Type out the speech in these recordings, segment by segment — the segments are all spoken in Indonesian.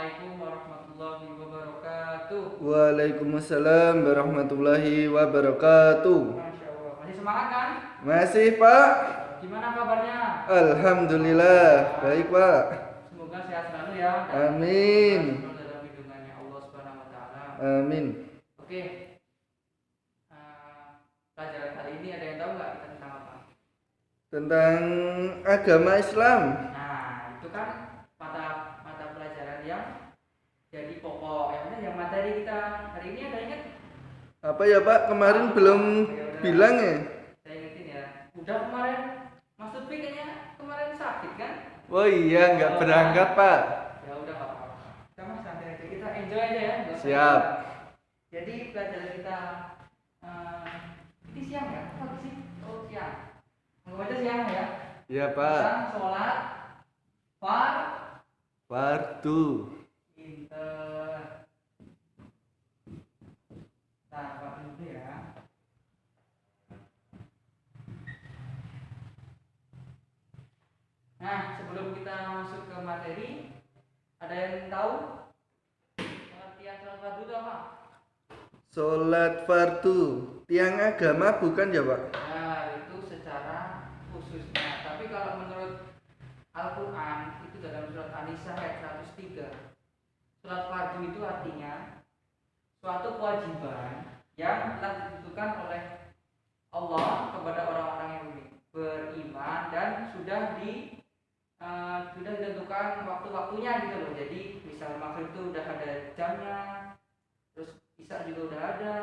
Assalamualaikum warahmatullahi wabarakatuh. Waalaikumsalam warahmatullahi wabarakatuh. Masya Allah. Masih semangat kan? Masih Pak? Gimana kabarnya? Alhamdulillah baik Pak. Semoga sehat selalu ya. Amin. Selalu dalam lindungannya Allah Subhanahu Wa Taala. Amin. Oke. Pelajaran kali ini ada yang tahu nggak kita tentang apa? Tentang agama Islam. Nah, itu kan mata pelajaran yang jadi pokok. Yang materi kita hari ini ada ingat? Apa ya Pak? Kemarin belum bilang ya? Saya ingetin ya. Udah kemarin Mas Lutfi kayaknya kemarin sakit kan? Oh iya, nggak berangkat Pak. Ya udah nggak apa-apa. Kita mah santai aja, kita enjoy aja ya. Siap. Jadi pelajaran kita ini siang ya? Apa sih? Oh siang. Anggap aja siang ya. Iya Pak. Kita sholat fardu. Pinter. Nah, Pak dulu ya. Nah, sebelum kita masuk ke materi, ada yang tahu pengertian sholat fardu itu apa? Sholat fardu. Tiang agama bukan ya Pak? Nah, itu secara khususnya. Tapi kalau menurut Al-Quran, itu dalam surat An-Nisa ayat 103, sholat fardu itu artinya suatu kewajiban yang telah ditentukan oleh Allah kepada orang-orang yang beriman dan sudah ditentukan waktu-waktunya gitu loh. Jadi misal maghrib itu udah ada jamnya, terus isya juga udah ada,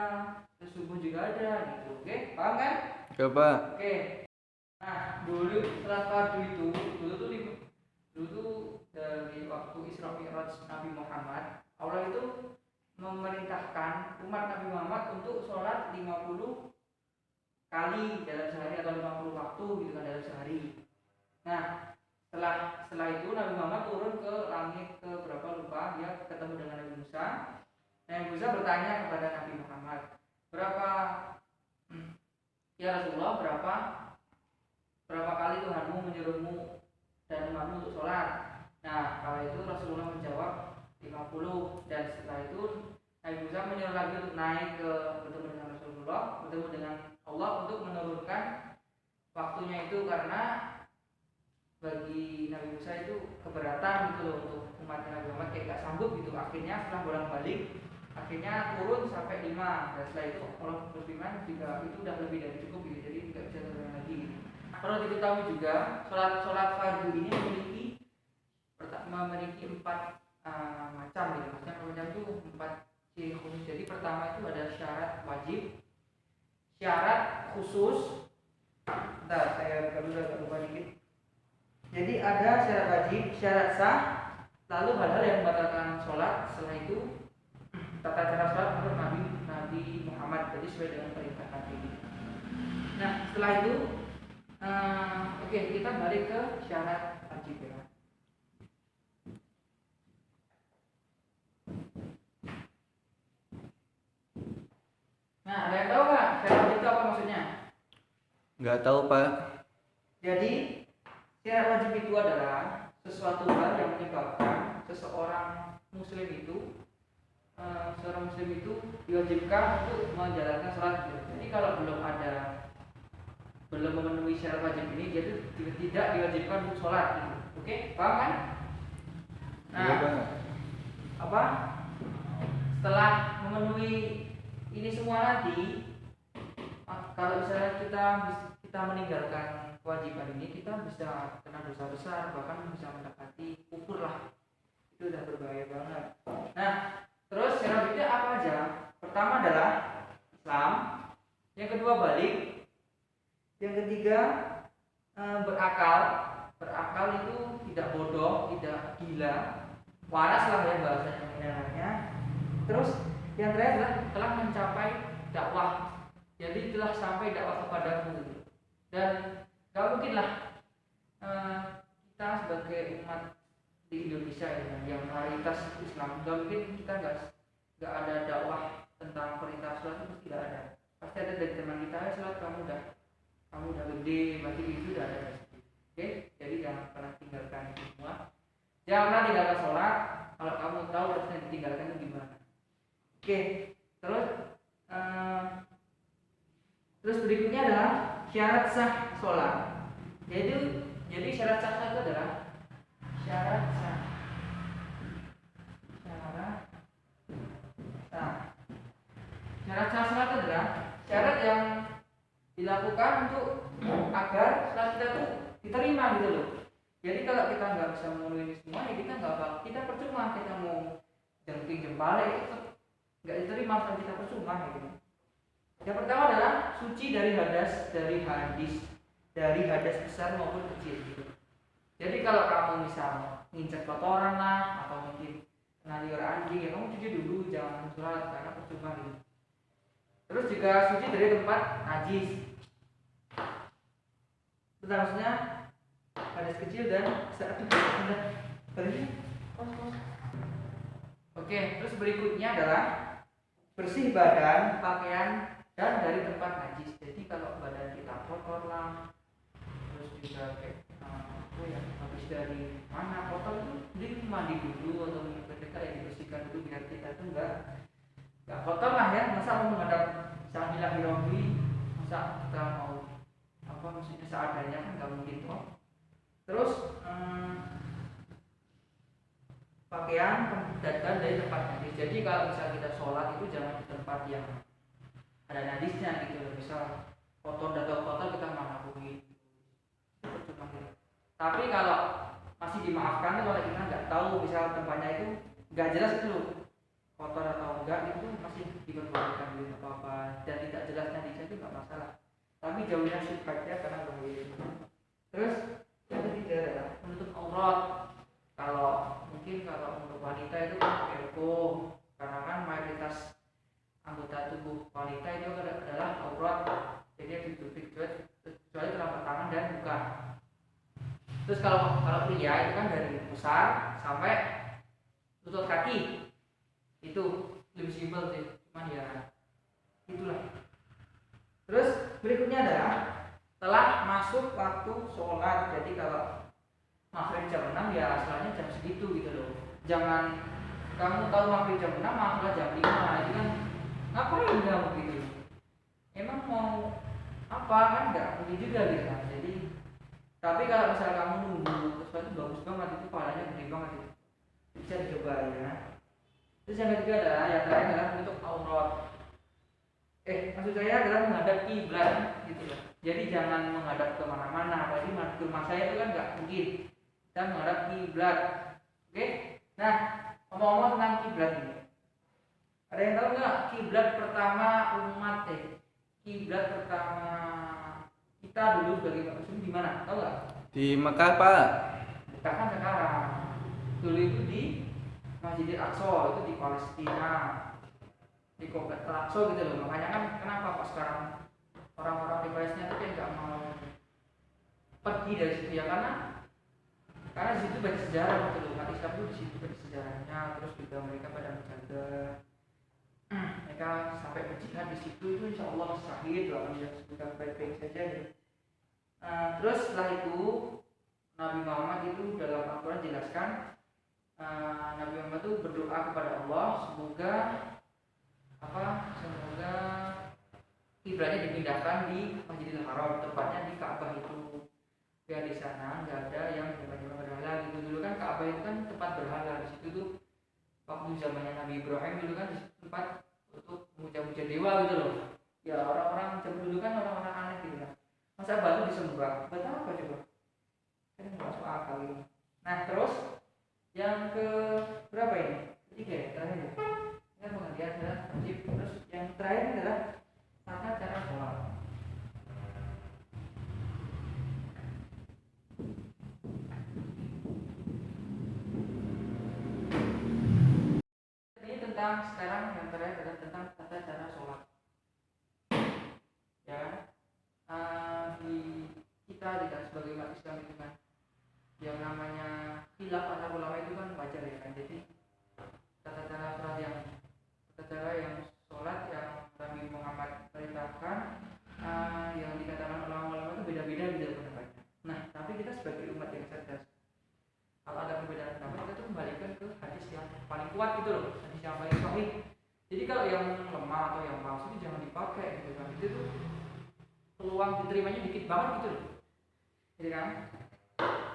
terus subuh juga ada gitu. Oke, paham kan? Ya Pak. Oke. Nah, dulu sholat fardu itu dulu tuh dari waktu Isra Mi'raj Nabi Muhammad, Allah itu memerintahkan umat Nabi Muhammad untuk sholat 50 kali dalam sehari atau 50 waktu gitu kan dalam sehari. Nah, setelah itu Nabi Muhammad turun ke langit ke berapa lupa, dia ketemu dengan Nabi Musa. Nabi Musa bertanya kepada Nabi Muhammad, berapa ya Rasulullah, berapa kali Tuhanmu menyuruhmu dan umatmu untuk sholat? Nah, kala itu Rasulullah menjawab 50. Dan setelah itu Nabi Musa menyuruh lagi untuk naik ke bertemu dengan Rasulullah, bertemu dengan Allah untuk menurunkan waktunya itu, karena bagi Nabi Musa itu keberatan gitu loh untuk umat Nabi Muhammad, kayak gak sanggup gitu. Akhirnya setelah bolak-balik akhirnya turun sampai 5, dan setelah itu Allah berfirman jika itu udah lebih dari cukup gitu, jadi tidak bisa turun lagi gitu. Perlu diketahui juga sholat fardu ini memiliki 4 macam gitu. Maksudnya macam itu 4 ciri khusus. Jadi pertama itu ada syarat wajib, syarat khusus. Bentar, saya buka dulu agak lupa dikit. Jadi ada syarat wajib, syarat sah, lalu hal-hal yang membatalkan sholat. Setelah itu tata cara sholat menurut Nabi Muhammad, jadi sesuai dengan perintah Nabi. Nah, setelah itu oke, kita balik ke syarat wajib ya. Nah, ada yang tahu nggak syarat wajib itu apa maksudnya? Nggak tahu Pak. Jadi syarat wajib itu adalah sesuatu hal yang menyebabkan seorang muslim itu diwajibkan untuk menjalankan sholat. Jadi kalau belum memenuhi syarat wajib ini, dia itu tidak diwajibkan untuk sholat gitu. Oke, paham kan? Nah, Iya Pak. apa? Setelah memenuhi ini semua nanti, kalau misalnya kita meninggalkan kewajiban ini, kita bisa kena dosa besar, bahkan bisa mendapati kufur lah. Itu udah berbahaya banget. Nah, terus syarat wajibnya apa aja? Pertama adalah Islam, yang kedua balik, yang ketiga berakal itu tidak bodoh, tidak gila, waras lah ya bahasanya. Terus yang terakhir adalah telah mencapai dakwah, jadi telah sampai dakwah kepadamu. Dan gak mungkin lah kita sebagai umat di Indonesia yang mayoritas Islam, gak mungkin kita gak ada dakwah tentang perintah sholat, itu tidak ada. Pasti ada dari teman kita, sholat kamu udah gede, berarti itu udah ada. Oke, jadi jangan pernah tinggalkan itu semua. Jangan pernah tinggalkan sholat. Kalau kamu tahu Oke, terus eh, terus berikutnya adalah syarat sah sholat. Jadi syarat sah itu adalah syarat sah syarat sah syarat sah sholat adalah syarat yang dilakukan untuk agar sholat kita tuh diterima gitu loh. Jadi kalau kita nggak bisa memenuhi ini semua, ya kita percuma kita mau jengking jempol itu nggak diterima, sholat kita percuma gitu. Yang pertama adalah suci dari hadas besar maupun kecil gitu. Jadi kalau kamu misal nginjak kotoran lah atau mungkin kena liur anjing, ya kamu cuci dulu, jangan sholat karena percuma gitu. Terus juga suci dari tempat najis. Itu maksudnya hadas kecil dan besar. Oke, terus berikutnya adalah bersih badan, pakaian, dan dari tempat najis. Jadi kalau badan kita kotor lah, terus juga kayak habis dari mana kotor itu, jadi mandi dulu atau ketika ya dibersihkan dulu biar kita itu nggak kotor lah ya. Masa mau menghadap Bismillahirrahmanirrahim, masa kita mau maksudnya seadanya kan nggak mungkin toh. Terus pakaian dan dari tempat najis. Jadi kalau misalnya kita sholat itu jangan di tempat yang ada najisnya gitu. Misal kotor kita manahui cuma gitu. Tapi kalau masih dimaafkan kalau kita nggak tahu misal tempatnya itu nggak jelas itu loh, kotor atau enggak, itu masih diperbolehkan gitu apa-apa, dan tidak jelas najisnya itu nggak masalah. Tapi jauhnya syubhatnya karena bahaya. Terus yang ketiga adalah menutup aurat. Kalau untuk wanita itu kan elko, karena kan mayoritas anggota tubuh wanita itu adalah aurat, jadi yang ditutupi kecuali telapak tangan dan muka. Terus kalau pria itu kan dari pusar sampai lutut kaki, itu lebih simpel sih, cuman ya itulah. Terus berikutnya adalah telah masuk waktu sholat. Jadi kalau maghrib jam 6 ya asalnya jam segitu gitu loh. Jangan kamu tahu maghrib jam 6 malah jam 5, itu kan ngapain kamu gitu. Emang mau apa kan nggak mungkin juga gitu kan. Jadi tapi kalau misalnya kamu nunggu sesuatu bagus banget, itu pahalanya gede banget itu. Bisa dicoba ya. Terus yang ketiga adalah yang terakhir adalah untuk aurat. Maksud saya adalah menghadap kiblat gitu loh. Jadi jangan menghadap ke mana-mana, apalagi di rumah saya itu kan nggak mungkin. Kita menghadap kiblat. Oke? Nah, ngomong-ngomong tentang kiblat ini. Ada yang tahu nggak kiblat pertama umat kiblat pertama kita dulu sebagai umat Muslim di mana? Tahu nggak? Di Mekah, Pak. Mekah kan sekarang. Dulu itu di Masjidil Aqsa, itu di Palestina. Di komplek Al-Aqsa gitu loh. Makanya kan kenapa kok sekarang orang-orang di Palestina itu kayak nggak mau pergi dari situ ya, karena di situ banyak sejarah gitu loh. Umat Islam itu di situ banyak sejarahnya. Terus juga mereka pada menjaga, mereka sampai berjihad di situ, itu insya Allah syahid lah, sudah baik-baik saja gitu. Terus setelah itu Nabi Muhammad itu dalam Al-Quran jelaskan, Nabi Muhammad itu berdoa kepada Allah semoga kiblatnya dipindahkan di Masjidil Haram, tepatnya di Ka'bah itu. Ya di sana nggak ada yang menyembah berhala gitu. Dulu kan Ka'bah itu kan tempat berhala. Di situ tuh waktu zamannya Nabi Ibrahim dulu kan di situ tempat untuk memuja-muja dewa gitu loh. Ya orang-orang zaman dulu kan orang-orang aneh gitu kan. Masa batu disembah? Batu apa coba? Kan nggak masuk akal gitu. Nah terus yang ke berapa ini? Ketiga ya, terakhir ya. Ini pengertian adalah wajib. Terus yang terakhir adalah tata cara sholat. Ini tentang sekarang yang terakhir adalah tentang tata cara sholat. Ya kan? Di kita sebagai umat Islam itu kan, yang namanya khilaf antar ulama itu kan wajar ya kan. Jadi tata cara yang sholat yang Nabi Muhammad perintahkan, yang dikatakan ulama-ulama itu beda-beda di dalam pendapatnya. Nah, tapi kita sebagai umat yang cerdas, kalau ada perbedaan pendapat kita tuh kembalikan ke hadis yang paling kuat gitu loh, hadis yang paling sahih Jadi kalau yang lemah atau yang palsu itu jangan dipakai gitu kan. Itu tuh peluang diterimanya dikit banget gitu loh. Gitu kan?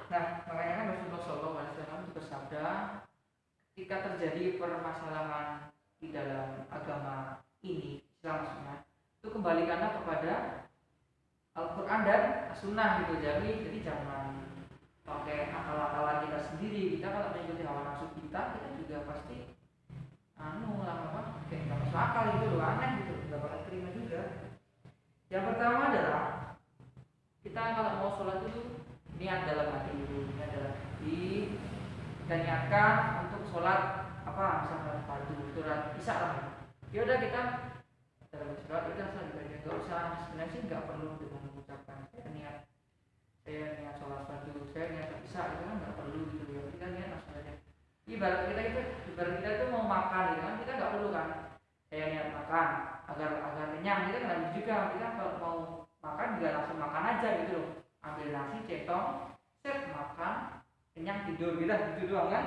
Nah, makanya kan Rasulullah SAW itu bersabda, ketika terjadi permasalahan di dalam agama ini, Islam maksudnya, itu kembalikanlah kepada Al-Quran dan Sunnah gitu. Jadi jangan pakai akal-akalan kita sendiri. Kita kalau mengikuti hawa nafsu kita juga pasti lama-lama kayak nggak masuk akal gitu loh, aneh gitu, nggak bakal terima juga. Yang pertama adalah kita kalau mau sholat itu niat dalam hati dulu, niat dalam hati dan niatkan untuk sholat apa misalnya fardu surat isya lah. Ya udah kita dalam sholat udah saja, nggak usah sebenarnya sih nggak perlu dengan mengucapkan saya niat sholat fardu, saya niat isya itu kan nggak perlu gitu ya, kita niat langsung aja. Ibarat kita itu mau makan gitu kan, kita nggak perlu kan saya niat makan agar kenyang, kita nggak juga, kita kalau mau makan juga langsung makan aja gitu loh, ambil nasi centong set makan kenyang tidur gitu doang kan,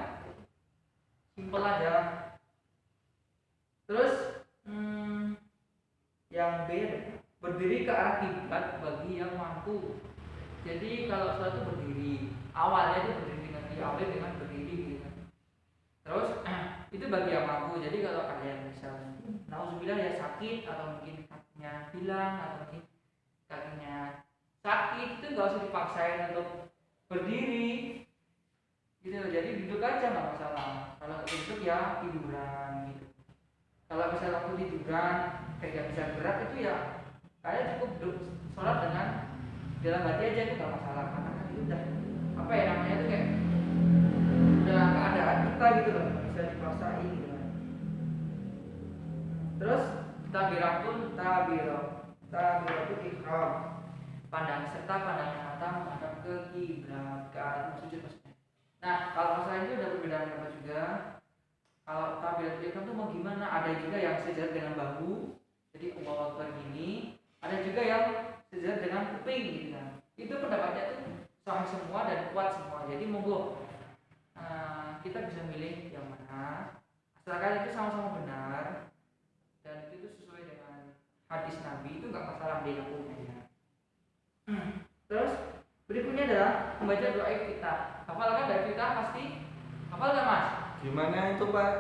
simple aja. Terus yang B, berdiri ke arah kiblat bagi yang mampu. Jadi kalau sholat itu berdiri, awalnya itu berdiri diawali dengan berdiri gitu. Terus itu bagi yang mampu. Jadi kalau kalian misalnya nauzubillah ya sakit atau mungkin kakinya hilang atau mungkin kakinya sakit, itu nggak usah dipaksain untuk berdiri gitu. Jadi duduk aja nggak masalah. Kalau duduk ya tiduran gitu. Kalau misalnya waktu tiduran kayak gak bisa gerak itu ya kalian cukup duduk sholat dengan dalam hati aja, itu nggak masalah, karena kan itu udah apa ya namanya itu kayak udah keadaan kita gitu loh, bisa dipaksain gitu kan. Terus takbiratun ihram, pandangan mata menghadap ke kiblat, ke arah sujud maksudnya. Nah kalau masalah itu ada perbedaan apa juga. Kalau takbiratul ihram itu mau gimana, ada juga yang sejajar dengan bahu, jadi Allahu Akbar gini, ada juga yang sejajar dengan kuping gitu kan. Itu pendapatnya tuh sahih semua dan kuat semua, jadi monggo kita bisa milih yang mana asalkan itu sama-sama benar dan itu sesuai dengan hadis Nabi, itu nggak masalah dilakukannya. Terus berikutnya adalah membaca doa iftitah. Hafal kan doa iftitah pasti? Hafal nggak mas? Gimana itu Pak?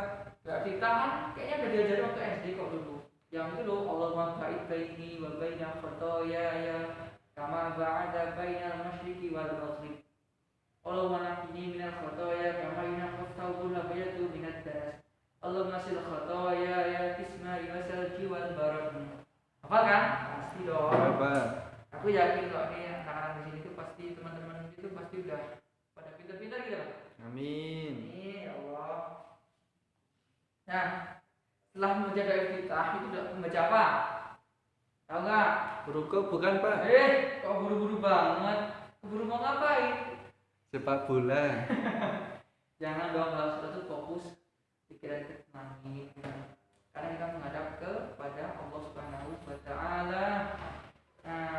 Doa iftitah kan kayaknya udah diajarin waktu SD kok dulu. Yang itu loh, Allahumma ba'id baini wa baina khotoyaya kama ba'ada bainal masyriqi wal maghrib. Allahumma naqqini minal khotoya kama yunqqa thawbul abyadu minad danas. Allahumma sil khotoya ya tisma iwasalji wal barad. Hafal kan? Pasti dong. Apa? Aku yakin kok nih anak-anak di sini tuh pasti teman-teman itu pasti udah pada pintar-pintar gitu. Amin. Ya Allah. Nah, setelah membaca doa iftitah itu udah membaca apa? Tahu nggak? Ruko bukan Pak? Kok buru-buru banget? Buru mau ngapain? Sepak bola. Jangan dong, kalau sudah tuh fokus pikiran kita kemana, karena kita menghadap kepada Allah Subhanahu wa Ta'ala. Nah,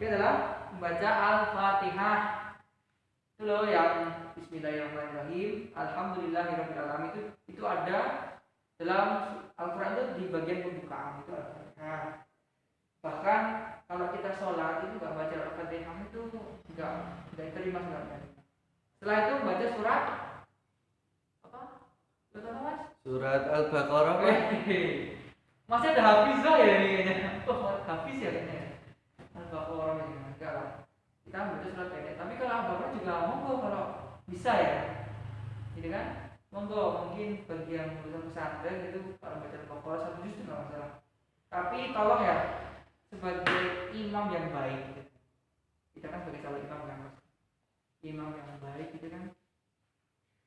itu adalah membaca Al-Fatihah. Itu loh yang Bismillahirrahmanirrahim, Alhamdulillahirabbil alamin, itu ada dalam Al-Quran itu di bagian pembukaan itu Al-Fatihah. Bahkan kalau kita sholat itu nggak baca Al-Fatihah itu nggak diterima sholatnya. Setelah itu baca surat apa? Surat apa mas? Surat Al-Baqarah Pak. Masih ada hafizah ya ini kayaknya. Oh hafiz ya kayaknya. Al-Baqarah ini enggak lah. Kita baca surat pendek. Tapi kalau Al-Baqarah juga monggo kalau bisa ya. Gitu kan? Monggo, mungkin bagi yang lulusan pesantren itu kalau baca Al-Baqarah 1 juz itu nggak masalah. Tapi tolong ya, sebagai imam yang baik gitu. Kita kan sebagai calon imam kan mas, imam yang baik gitu kan,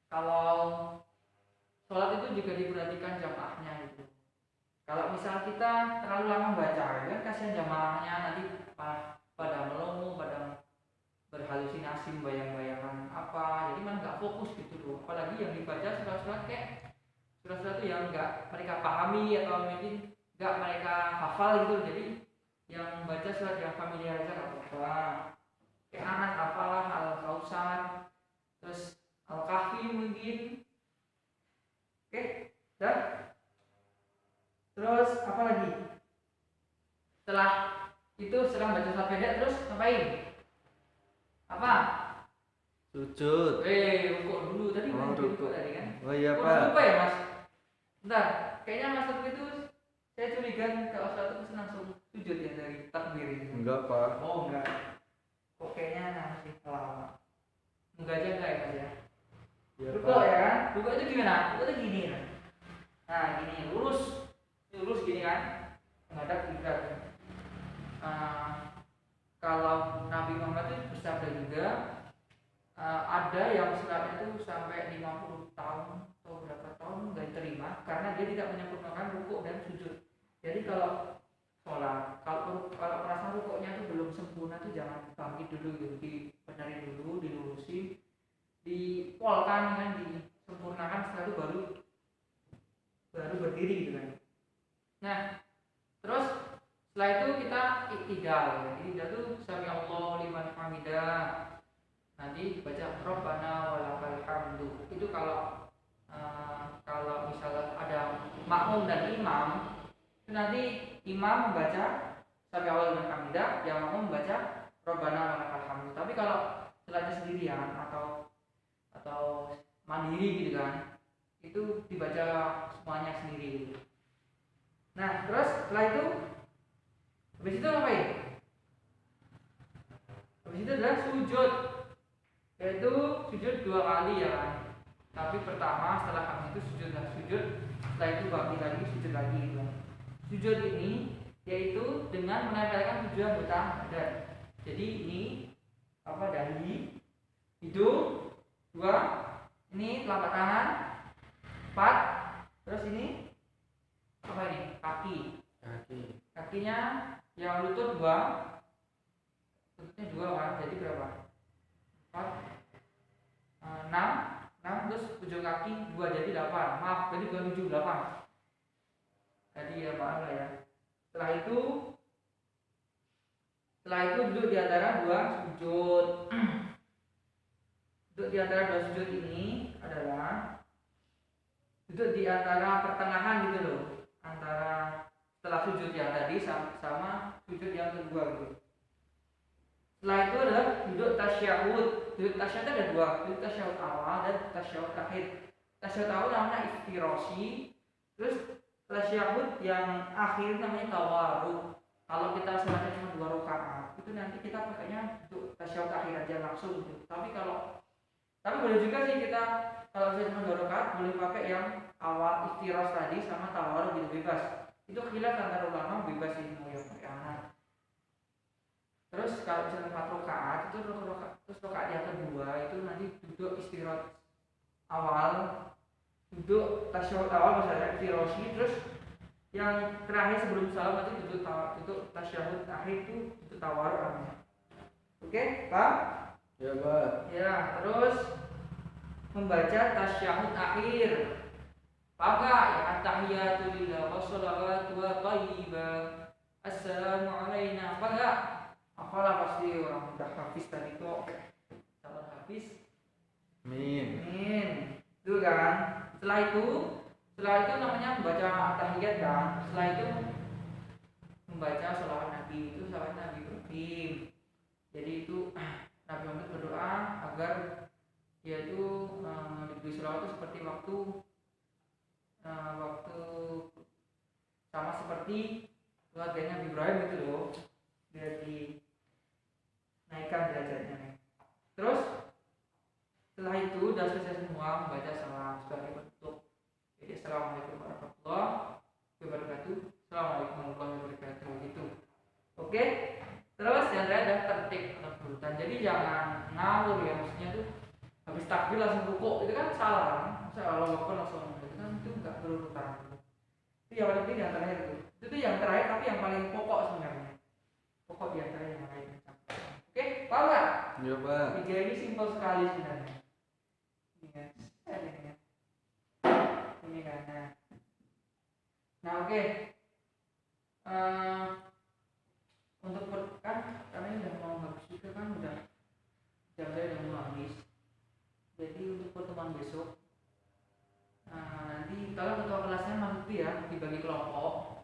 kalau sholat itu juga diperhatikan jamaahnya gitu. Kalau misal kita terlalu lama baca kan kasihan jamaahnya nanti pada melongo, pada berhalusinasi, bayang-bayangan apa, jadi mana nggak fokus gitu loh. Apalagi yang dibaca surat-surat kayak surat-surat itu yang nggak mereka pahami atau mungkin nggak mereka hafal gitu. Jadi yang baca surat yang familiar aja nggak apa-apa, kayak Anas apalah, Al-Kausar, terus Al-Kahfi mungkin. Oke, dah. Terus apa lagi? Setelah itu setelah baca surat pendek terus ngapain? Apa? Sujud. Rukuk dulu tadi Oh, kan rukuk. tadi kan. Oh iya, Udah Pak. lupa ya Mas? Bentar, kayaknya Mas Teguh itu saya curiga kalau sholat itu langsung sujud ya dari takbir itu. Enggak, Pak. Oh enggak. Kok kayaknya masih lama. Enggak aja enggak ya Mas ya? Iya, Rukuk Pak. ya kan? Rukuk itu gimana? Rukuk itu gini kan? Nah gini lurus, lurus gini kan? Menghadap kiblat. Kalau Nabi Muhammad itu bersabda juga ada yang sholatnya itu sampai 50 tahun atau berapa tahun nggak diterima karena dia tidak menyempurnakan rukuk dan sujud. Jadi kalau sholat, kalau merasa rukuknya itu belum sempurna tuh jangan bangkit dulu gitu, dibenerin dulu, dilurusin, dipolkan kan, disempurnakan, setelah itu baru berdiri gitu kan. Nah terus setelah itu kita iktidal ya. Iktidal itu sami Allahu liman hamidah, nanti baca Rabbana walakal hamdu. Itu kalau misalnya ada makmum dan imam, itu nanti imam membaca sami Allahu liman hamidah, yang makmum membaca Rabbana walakal hamdu. Tapi kalau setelahnya sendirian atau mandiri gitu kan, itu dibaca semuanya sendiri gitu. Nah terus setelah itu habis itu ngapain? Habis itu adalah sujud, yaitu sujud 2 kali ya kan. Tapi pertama setelah habis itu sujud, setelah itu bangkit lagi sujud lagi gitu. Sujud ini yaitu dengan menempelkan 7 anggota badan. Jadi ini apa, dahi, hidung 2, ini telapak tangan 4, terus ini apa ini, kaki. Kakinya yang lutut 2, lututnya 2 kan, jadi berapa? 4, 6, terus ujung kaki 2, jadi 8. Maaf, jadi 2, 7, 8. Jadi ya maaf lah ya. Setelah itu duduk di antara 2 sujud. Duduk di antara 2 sujud ini adalah duduk di antara pertengahan gitu loh, antara setelah sujud yang tadi sama sujud yang kedua gitu. Setelah itu adalah duduk tasyahud. Duduk tasyahud ada 2, duduk tasyahud awal dan tasyahud akhir. Tasyahud awal namanya iftirosi, terus tasyahud yang akhir namanya tawarruk. Kalau kita sholatnya cuma 2 rakaat, itu nanti kita pakainya duduk tasyahud akhir aja langsung gitu. Tapi boleh juga sih kita kalau saya cuma 2 rakaat boleh pakai yang awal iftiros tadi sama tawarruk gitu, bebas. Itu khilaf antara ulama, bebas sih mau yang pakai anak. Terus kalau misalnya 4 rakaat itu terus rakaat yang kedua itu nanti duduk istirahat awal, duduk tasyahud awal misalnya iftirosi, terus yang terakhir sebelum salam nanti duduk tasyahud akhir itu duduk tawarruk. Oke, Pak? Ya, Pak. Ya, terus membaca tasyahud akhir. Paham gak? Ya, at-tahiyatu lillah wassalawatu wa thayyibah. Assalamu alayna. Apa enggak? Apalah pasti orang udah hafiz tadi kok. Calon hafiz. Amin. Itu kan. Setelah itu namanya membaca at-tahiyat kan. Setelah itu membaca sholawat Nabi, itu sholawat Nabi Ibrahim. Jadi itu Nabi Muhammad berdoa agar yaitu diberi sholawat itu seperti waktu sama seperti keluarganya Nabi Ibrahim itu loh, biar dinaikkan derajatnya. Terus setelah itu sudah selesai semua membaca salam sebagai bentuk. Jadi assalamualaikum warahmatullahi wabarakatuh. Assalamualaikum warahmatullahi wabarakatuh gitu. Oke. Terus yang terakhir ada tertib atau urutan. Jadi jangan ngawur ya, maksudnya tuh habis takbir langsung rukuk itu kan salah. Masa kalau waktu langsung itu kan itu enggak berurutan. Itu yang paling penting yang terakhir itu. Itu yang terakhir tapi yang paling pokok sebenarnya. Pokok di antara yang lain. Oke, paham nggak? Ya, Pak. 3 ini simpel sekali sebenarnya. Ini kan. Nah, oke. Untuk kan karena ini udah mau habis juga kan, udah jam saya udah mau habis. Jadi untuk pertemuan besok nanti kalau ketua kelasnya masuk ya dibagi kelompok.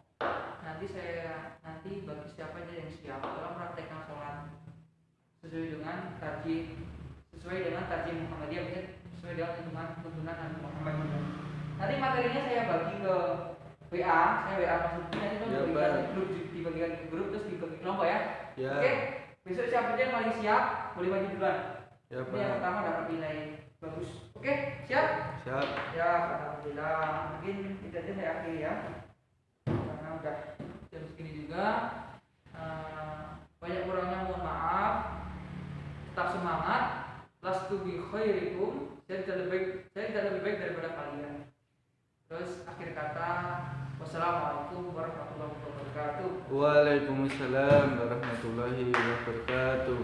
nanti bagi siapa aja yang siap dalam praktekkan sholat sesuai dengan tarjih Muhammadiyah, sesuai dengan tuntunan Nabi Muhammad. Nanti materinya saya bagi ke WA, saya WA Mas Lutfi, nanti itu dibagikan ke grup terus dibagi kelompok ya. Ya. Oke, besok siapa aja yang paling siap boleh maju duluan. Ya, Ini yang Pak. pertama dapat nilai bagus. Oke, siap? Siap. Ya, alhamdulillah. Mungkin itu aja saya akhiri ya. Karena udah jam segini juga. Banyak kurangnya mohon maaf. Tetap semangat. Lastu bi khairikum. Saya tidak lebih baik daripada kalian. Terus akhir kata, wassalamualaikum warahmatullahi wabarakatuh. Waalaikumsalam warahmatullahi wabarakatuh.